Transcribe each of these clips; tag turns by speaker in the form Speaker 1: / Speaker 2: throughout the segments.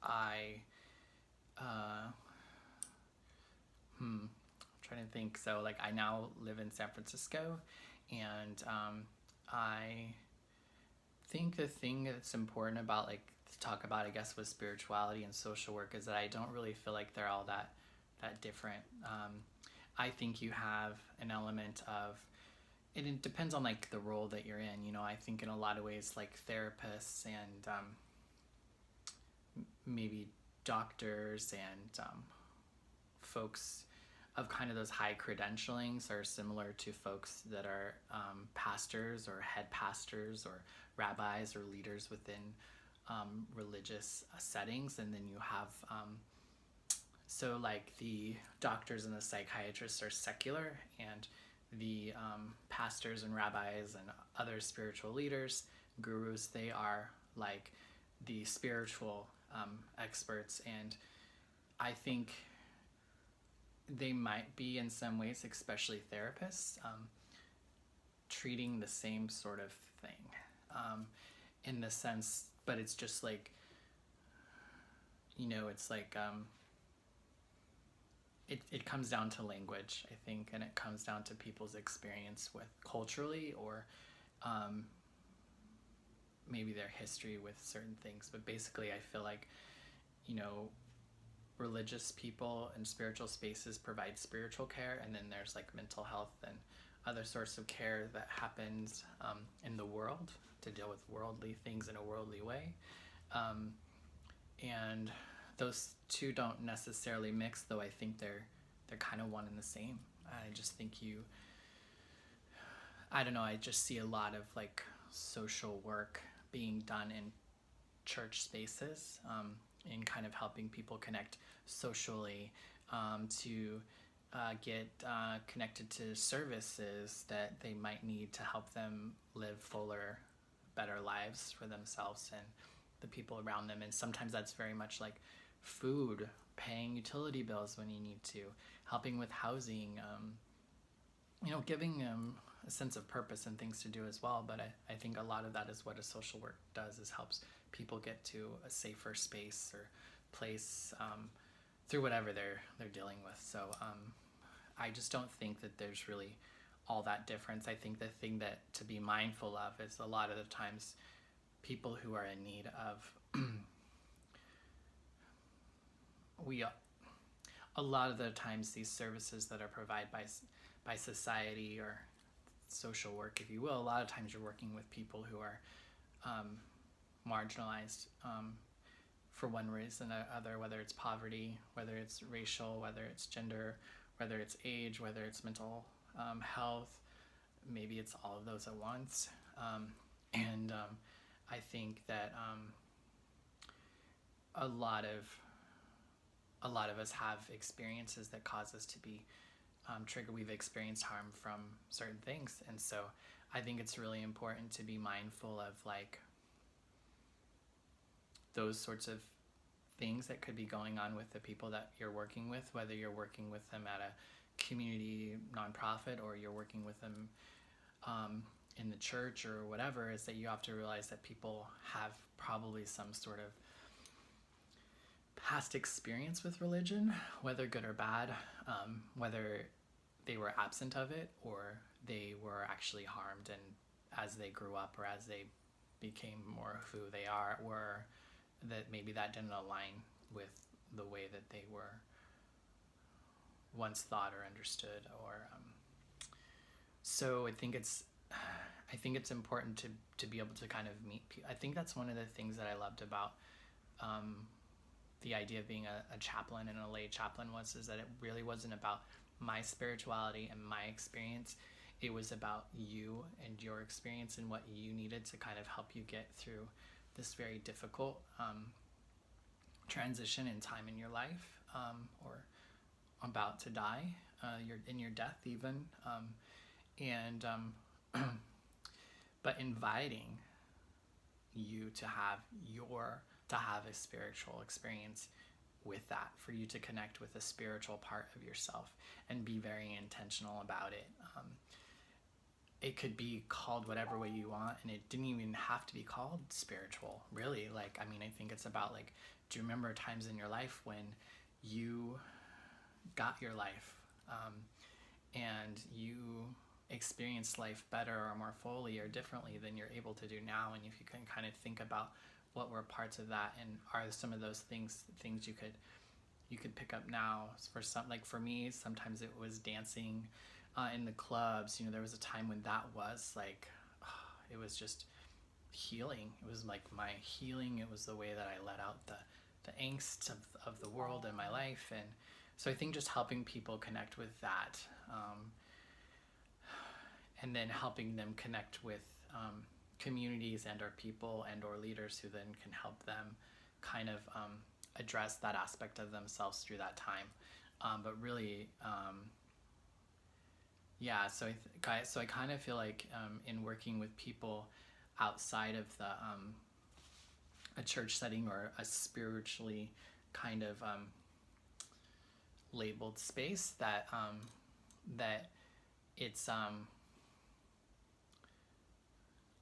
Speaker 1: I, I'm trying to think. So, like, I now live in San Francisco, and I think the thing that's important about, like, to talk about, I guess, with spirituality and social work is that I don't really feel like they're all that different. I think you have an element of, and it depends on like the role that you're in. I think in a lot of ways, like therapists and maybe doctors and folks of kind of those high credentialings are similar to folks that are pastors or head pastors or rabbis or leaders within religious settings. And then you have so like the doctors and the psychiatrists are secular, and the pastors and rabbis and other spiritual leaders, gurus, they are like the spiritual experts. And I think they might be in some ways, especially therapists, treating the same sort of thing in the sense, but it's just like, it's like it comes down to language, I think, and it comes down to people's experience with culturally or maybe their history with certain things. But basically, I feel like, religious people and spiritual spaces provide spiritual care, and then there's like mental health and other sorts of care that happens in the world to deal with worldly things in a worldly way. And those two don't necessarily mix, though I think they're kind of one and the same. I just think I don't know, I just see a lot of like social work being done in church spaces, in kind of helping people connect socially, to get connected to services that they might need to help them live fuller, better lives for themselves and the people around them. And sometimes that's very much like food, paying utility bills when you need to, helping with housing, giving them a sense of purpose and things to do as well. But I think a lot of that is what a social work does, is helps people get to a safer space or place through whatever they're dealing with. So I just don't think that there's really all that difference. I think the thing that to be mindful of is a lot of the times people who are in need of a lot of the times these services that are provided by society or social work, if you will, a lot of times you're working with people who are marginalized for one reason or other, whether it's poverty, whether it's racial, whether it's gender, whether it's age, whether it's mental health, maybe it's all of those at once. And I think that a lot of us have experiences that cause us to be triggered. We've experienced harm from certain things, and so I think it's really important to be mindful of like those sorts of things that could be going on with the people that you're working with, whether you're working with them at a community nonprofit or you're working with them in the church or whatever. Is that you have to realize that people have probably some sort of past experience with religion, whether good or bad, whether they were absent of it or they were actually harmed, and as they grew up or as they became more who they were, that maybe that didn't align with the way that they were once thought or understood. Or so I think it's important to be able to kind of meet people. I think that's one of the things that I loved about the idea of being a chaplain and a lay chaplain is that it really wasn't about my spirituality and my experience. It was about you and your experience and what you needed to kind of help you get through this very difficult transition in time in your life, or about to die, you're in your death even, and but inviting you to have a spiritual experience with that, for you to connect with a spiritual part of yourself and be very intentional about it. it could be called whatever way you want, and it didn't even have to be called spiritual, really. Like, I mean, I think it's about, like, do you remember times in your life when you got your life, and you experienced life better or more fully or differently than you're able to do now? And if you can kind of think about what were parts of that, and are some of those things you could pick up now. For some, like for me, sometimes it was dancing in the clubs. You know, there was a time when that was like, it was just healing. It was like my healing. It was the way that I let out the angst of the world in my life. And so I think just helping people connect with that, and then helping them connect with communities and or people and or leaders who then can help them kind of address that aspect of themselves through that time. But really, yeah, so I kind of feel like in working with people outside of the a church setting or a spiritually kind of labeled space, that that it's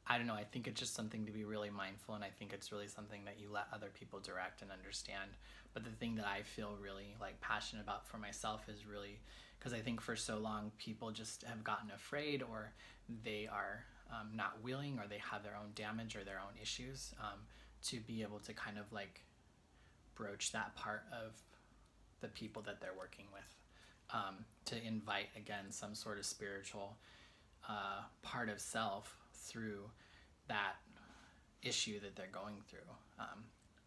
Speaker 1: I don't know, I think it's just something to be really mindful, and I think it's really something that you let other people direct and understand. But the thing that I feel really like passionate about for myself is really because I think for so long people just have gotten afraid, or they are not willing, or they have their own damage or their own issues, to be able to kind of like broach that part of the people that they're working with, to invite again some sort of spiritual part of self through that issue that they're going through,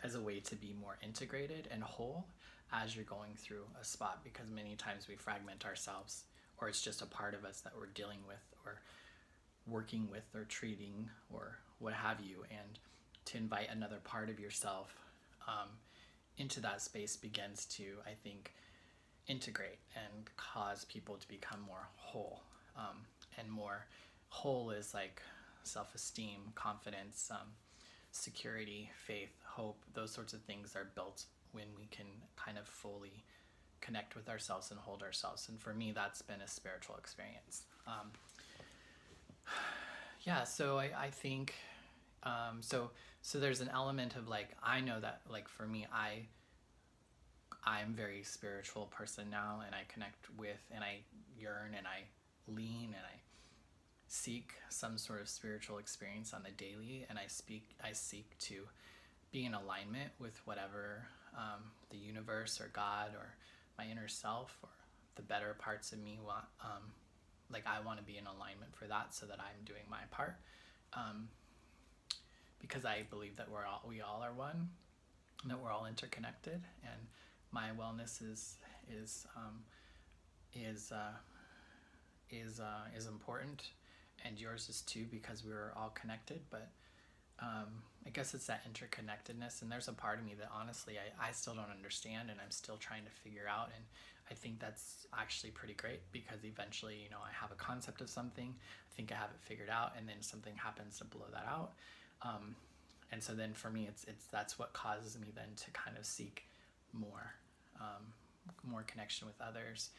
Speaker 1: as a way to be more integrated and whole as you're going through a spot, because many times we fragment ourselves, or it's just a part of us that we're dealing with or working with or treating or what have you. And to invite another part of yourself into that space begins to, I think, integrate and cause people to become more whole. And more whole is like self-esteem, confidence, security, faith, hope. Those sorts of things are built when we can kind of fully connect with ourselves and hold ourselves. And for me, that's been a spiritual experience. Yeah, so I think, so there's an element of like, I know that like for me, I'm a very spiritual person now, and I connect with, and I yearn, and I lean, and I seek some sort of spiritual experience on the daily, and I seek to be in alignment with whatever the universe or God or my inner self or the better parts of me want. Like I want to be in alignment for that, so that I'm doing my part, because I believe that we all are one, and that we're all interconnected, and my wellness is important, and yours is too, because we're all connected. But I guess it's that interconnectedness, and there's a part of me that honestly I still don't understand, and I'm still trying to figure out. And I think that's actually pretty great, because eventually, you know, I have a concept of something, I think I have it figured out, and then something happens to blow that out. And so then for me, it's that's what causes me then to kind of seek more connection with others,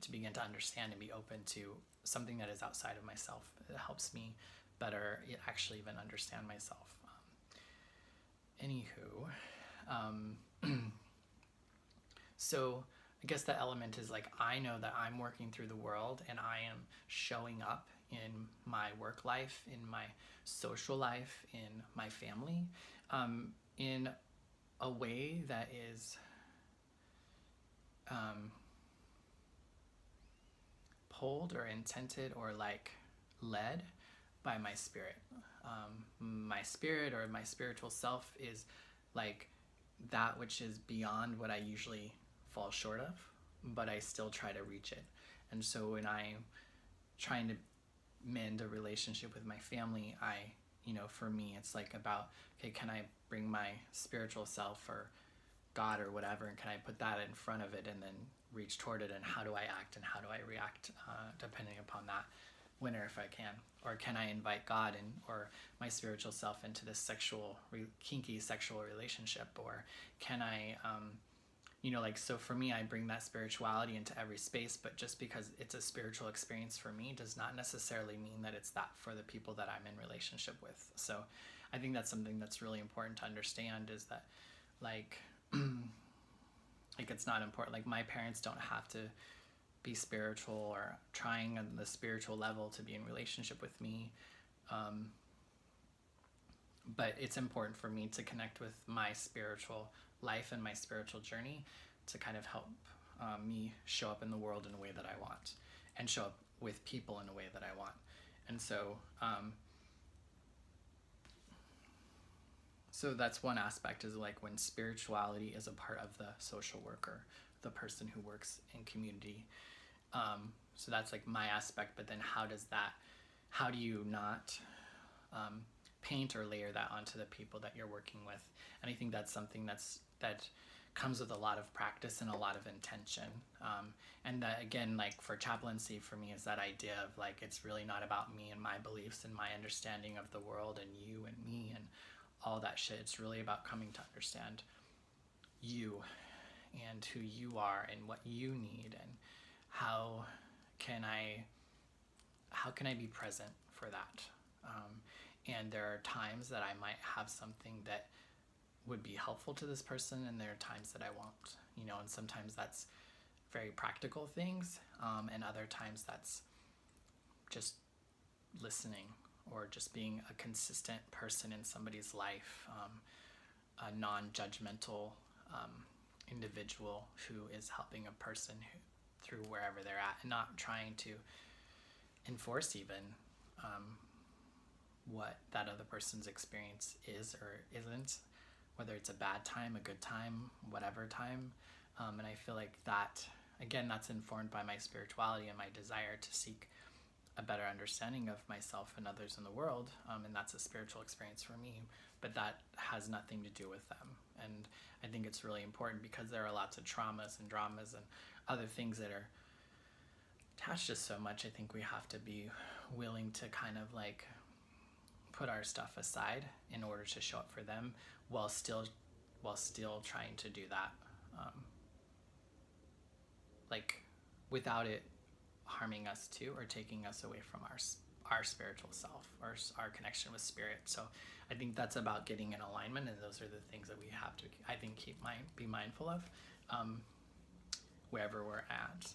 Speaker 1: to begin to understand and be open to something that is outside of myself. It helps me better actually even understand myself. So I guess the element is like, I know that I'm working through the world, and I am showing up in my work life, in my social life, in my family, in a way that is pulled or intended or like led by my spirit. My spirit or my spiritual self is like that which is beyond what I usually fall short of, but I still try to reach it. And so when I'm trying to mend a relationship with my family, for me, it's like about, okay, can I bring my spiritual self or God or whatever, and can I put that in front of it and then reach toward it, and how do I act and how do I react, depending upon that, when or if I can. Or can I invite God or my spiritual self into this kinky sexual relationship? Or can I like, so for me, I bring that spirituality into every space, but just because it's a spiritual experience for me does not necessarily mean that it's that for the people that I'm in relationship with. So I think that's something that's really important to understand, is that, like, like, it's not important. Like, my parents don't have to be spiritual or trying on the spiritual level to be in relationship with me. But it's important for me to connect with my spiritual life and my spiritual journey to kind of help me show up in the world in a way that I want, and show up with people in a way that I want. And so so that's one aspect, is like when spirituality is a part of the social worker, the person who works in community. So that's like my aspect, but then how do you not paint or layer that onto the people that you're working with? And I think that's something that comes with a lot of practice and a lot of intention. And that, again, like for chaplaincy, for me, is that idea of like, it's really not about me and my beliefs and my understanding of the world and you and me and all that shit. It's really about coming to understand you and who you are and what you need, and how can I be present for that. And there are times that I might have something that would be helpful to this person, and there are times that I won't, and sometimes that's very practical things, and other times that's just listening, or just being a consistent person in somebody's life, a non-judgmental individual who is helping a person through wherever they're at, and not trying to enforce even what that other person's experience is or isn't, whether it's a bad time, a good time, whatever time. And I feel like that, again, that's informed by my spirituality and my desire to seek a better understanding of myself and others in the world. And that's a spiritual experience for me, but that has nothing to do with them. And I think it's really important, because there are lots of traumas and dramas and other things that are attached to so much. I think we have to be willing to kind of like put our stuff aside in order to show up for them, while still trying to do that, like, without it harming us too, or taking us away from our spiritual self, or our connection with spirit. So I think that's about getting in alignment, and those are the things that we have to, I think, be mindful of, wherever we're at.